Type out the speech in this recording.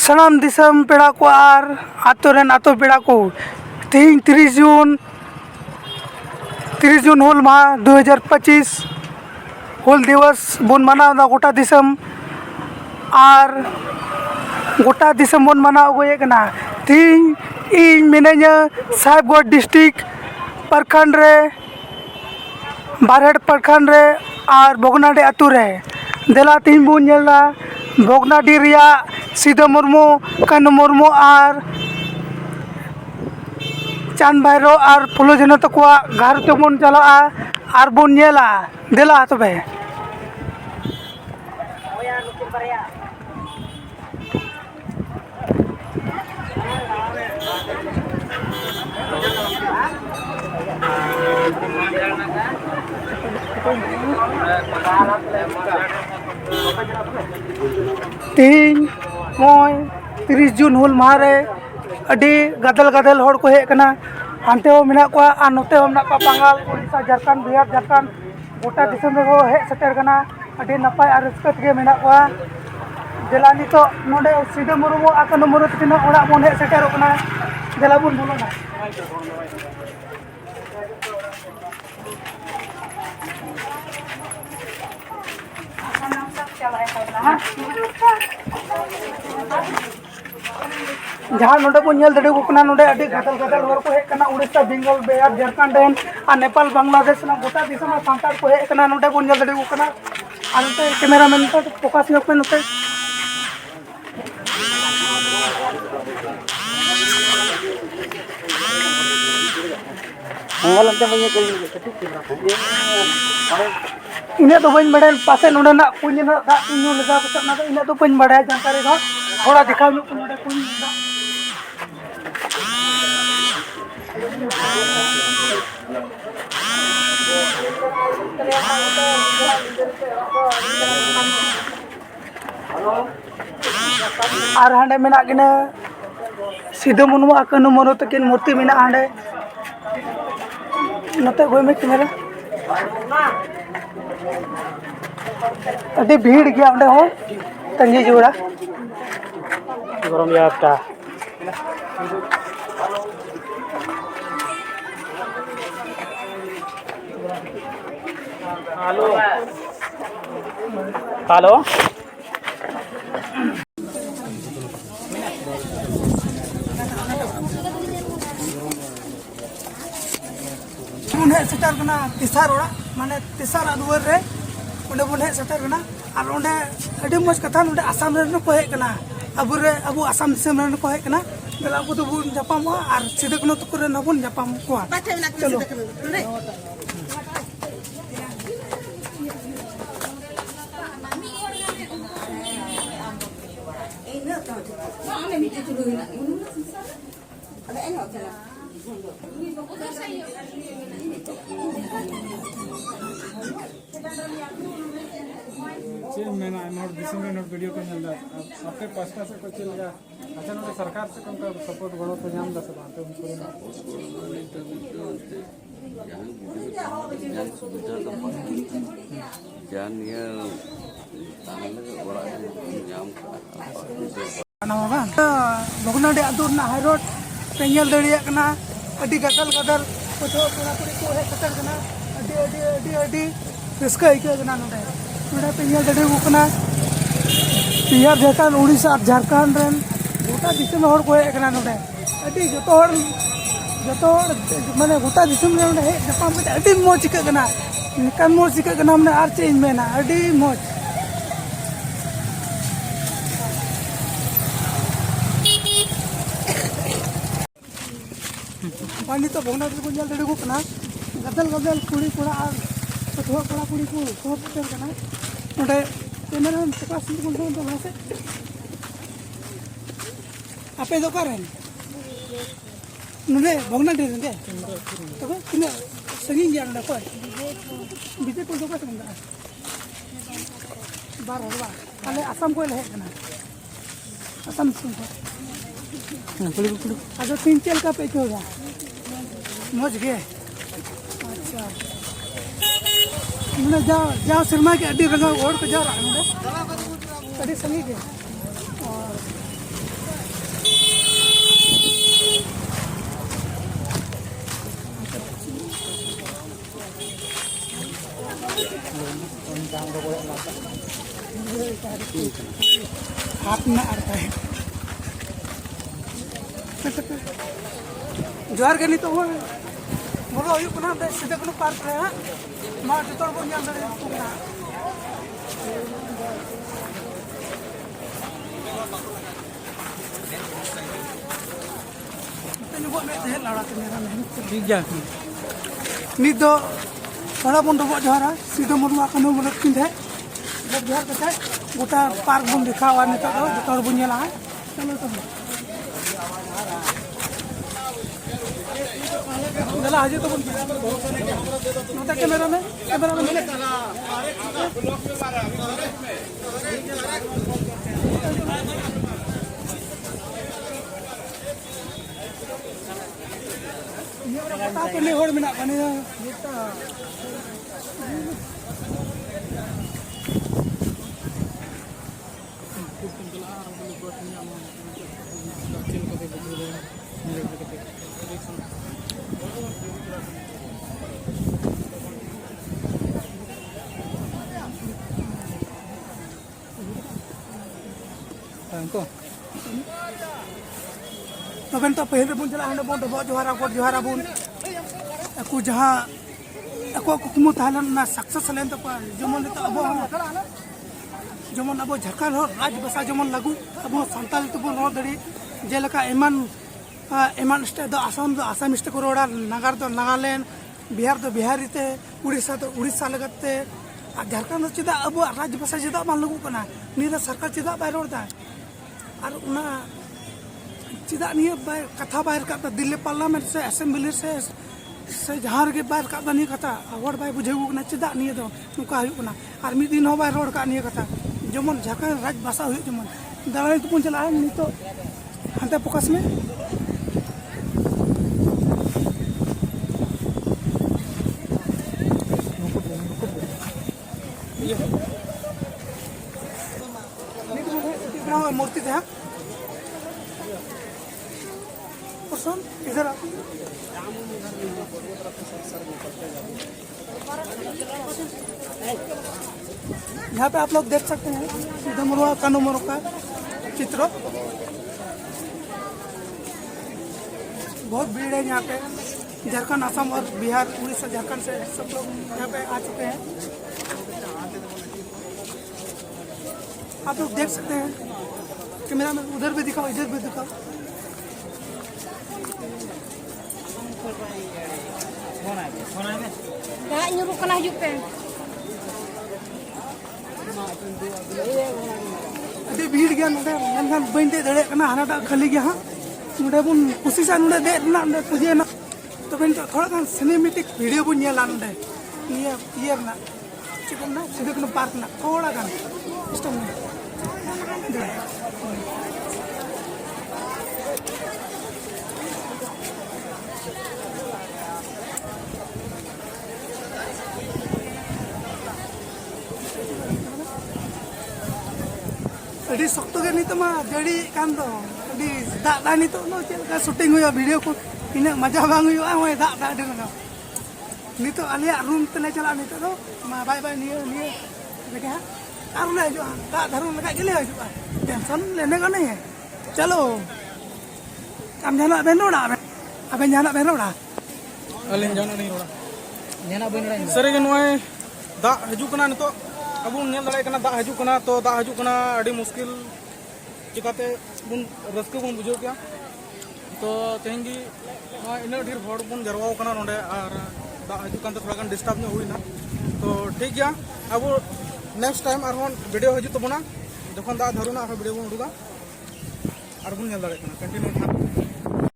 सानाम दिसम पेड़ा को आर आतो रेन आतो पेड़ा को तीन 30 जून हुल माह 2025 हुल दिवस बन मनाव गोटा दिसम आर गोटा दिसम बन मनाव गए कना तीन इन मिनेኛ साहेबगढ़ डिस्ट्रिक्ट प्रखंड रे बारहेड़ प्रखंड रे और भोगनाडी आतु रे देला तीन बन नेला भोगनाडी रिया सीधा मुर्मू कानू मुर्मू और चांद भैरो और फुलो झनो तक घर ते बन चला और बन नेला देला तबे तीन 30 जून हुल मारे अभी गदल गदल होड़ को हेकना हानते हो मेना को और नोते हो मेना को बंगाल उड़ीसा झारखंड बिहार झारखंड गोटा दिसम रे हेज सेटर कना अभी नपाय और रस्कत के मेना को देला नितो नोडे सीधे मुर्मू आकन मुर्मू तिना ओड़ा बन हेज सेटर कना देला बन बोलोना जहाँ नोडे को नेल दड़े को कना नोडे अडी गदल गदल होर को हेकना उड़ीसा बेंगल बिहार झारखंड रेन और नेपाल बांग्लादेश ना गोटा दिसम सांतार को हेकना नोडे को नेल दड़े को कना और नोते कैमरामैन तो फोकस योग पे नोते मोबाइल अंते बने इन्हें तो बन बड़े पासे नोडे ना कुछ ना दा इन्हों लगा पसंद ना तो इन्हें तो बन बड़ा जानकारी था थोड़ा दिखा लो नोडे कुछ और हांडे मेना किने सीधे मुर्मू आकन मुर्मू तकिन मूर्ति मेना हांडे नते गोय में कैमरा अभी भीड़ गया अंडे हो तंजी जोड़ा गरम यात्रा हेलो हेलो बुन हेज सेटर कना तिसार ओड़ा माने तिसार दुआर रे ओंडे बुन हेज सेटर कना और ओंडे अडी मज कथा नोडे आसाम रे को हेज कना अबु आसाम दिसम रे को हेज कना देला अबु तो बुन जापाम और सिदे कनो तक रे नबुन जापाम को चलो मैंने नोट दिसम में नोट वीडियो को नंदा आपके पास्ता से कुछ चलेगा अच्छा नोट सरकार से कम का सपोर्ट गड़ो तो जाम दस बात हम जान ये भोगनाडी आदुर ना हाई रोड पेंगल दड़िया कना अडी गदल गदल पथो पेड़ा पड़ी को हेज सेटर कना अडी अडी अडी अडी रस्का इके कना नोडे नोडे पेंगल दड़े को कना बिहार झारखंड उड़ीसा और झारखंड रेन गोटा दिसम होड़ को हेज कना नोडे अडी जतो माने गोटा दिसम रे नोडे हेज जापाम में अडी मोज इके कना निकान मोज इके कना माने आर चेंज मेना अडी मोज पानी तो भोगनाडी को नेल दड़े को कना गदल गदल कुड़ी कोड़ा और पथुआ कोड़ा कुड़ी को सब सेटर कना नोडे कैमरा में फोकस को दो से आपे दो करें नोडे भोगनाडी रे तो किने संगी गया नोडे को बीजे को दो का संगा बार होबा अले असम को ले कना असम सुन अच्छा तीन चल का पे होगा मज गए अच्छा मैंने जाओ सिरमा के अड्डी रंगा ओढ़ के जा रहा है अड्डी संगी के और हाथ में आता है जोहार के नितो बोलो हुई कना सीधे को पार्क रे हां मा जतोर बन जान दरे कुना तने वो में है लड़ा के मेरा नहीं ठीक जा नित दो थोड़ा बन दो जोहारा सीधे मुरुआ कनो बोल किन है जब जोहार कथा गोटा पार्क बन दिखावा नितो दो जतोर बन नेला है चलो तो चला आज तो नोटा कैमरा में मिले ये पता पले होड़ में ना बने को तबन तो पहले बन चला हने बन दबो जोहारा बुन aku जहां aku कुकमु तालन ना सक्सेस लेन तो जेमन तो अब जेमन अब झारखंड हो राज भाषा जेमन लागू अब संताल तो बन रोड दड़ी जेलका एमान स्टेट दो आसाम स्टेट को रोड़ा नागार तो नागालैंड बिहार तो बिहारी ते उड़ीसा तो उड़ीसा लगते झारखंड चेदा अब राज भाषा चेदा मान लागू कना निरा सरकार चेदा बाय रोड़ा और उना चेदा निये बाय कथा बाहर का दिल्ली पार्लियामेंट से असेंबली से जहां के बाहर का नहीं कथा अवार्ड बाय बुझेगु कना चेदा निये दो नुका हुई कना और मी दिन हो बाय रोड का निये कथा जेमन झारखंड राज भाषा हुई जेमन दालाय तो चला है नि तो हंते फोकस में मूर्ति थे पर्सन इधर यहाँ पे आप लोग देख सकते हैं सीधा मुरुआ कानू मुरुआ का चित्र बहुत भीड़ है यहाँ पे झारखंड असम और बिहार उड़ीसा झारखंड से सब लोग यहाँ पे आ चुके हैं आप लोग देख सकते हैं कैमरा में उधर भी दिखाओ इधर भी दिखाओ अभी भीड़ गया नोडे मनखान बन दे दड़े कना हानाटा खाली गया हां नोडे बुन कुसिसा नोडे दे ना नोडे तुझे ना तो बेन थोड़ा गान सिनेमैटिक वीडियो बुन नेला नोडे ये ना चिकन ना सीधे कनो पार्क ना थोड़ा गान सिस्टम में अभी सख्त के नहीं तो मा जड़ी कान दो अभी दादा नहीं तो नो चल का शूटिंग हुआ वीडियो को इने मजा बांग हुआ होय दादा दे ना नहीं तो आलिया रूम तले चला नहीं तो मा बाय बाय निये देखा कार ले जो दा धरू लगा के ले जो टेंशन लेने का नहीं है चलो हम जाना बेनोड़ा अबे जाना बेनोड़ा अलिन जाना नहीं रोड़ा जाना बेनोड़ा सरे के नोय दा हजू कना नितो अब नेल दड़े कना दा हजू कना तो दा हजू कना अड़ी मुश्किल चिकाते बुन रस्के बुन बुझो क्या तो तेंगी इना ढेर हड़ बुन जरवाओ कना नोडे और दा हजू कन तो थोड़ा गन डिस्टर्ब ने हुई ना तो ठीक गया अब नेक्स्ट टाइम और वीडियो हजू तो बना जखन दा धरुना वीडियो बुन उडुगा और बुन नेल दड़े कना कंटिन्यू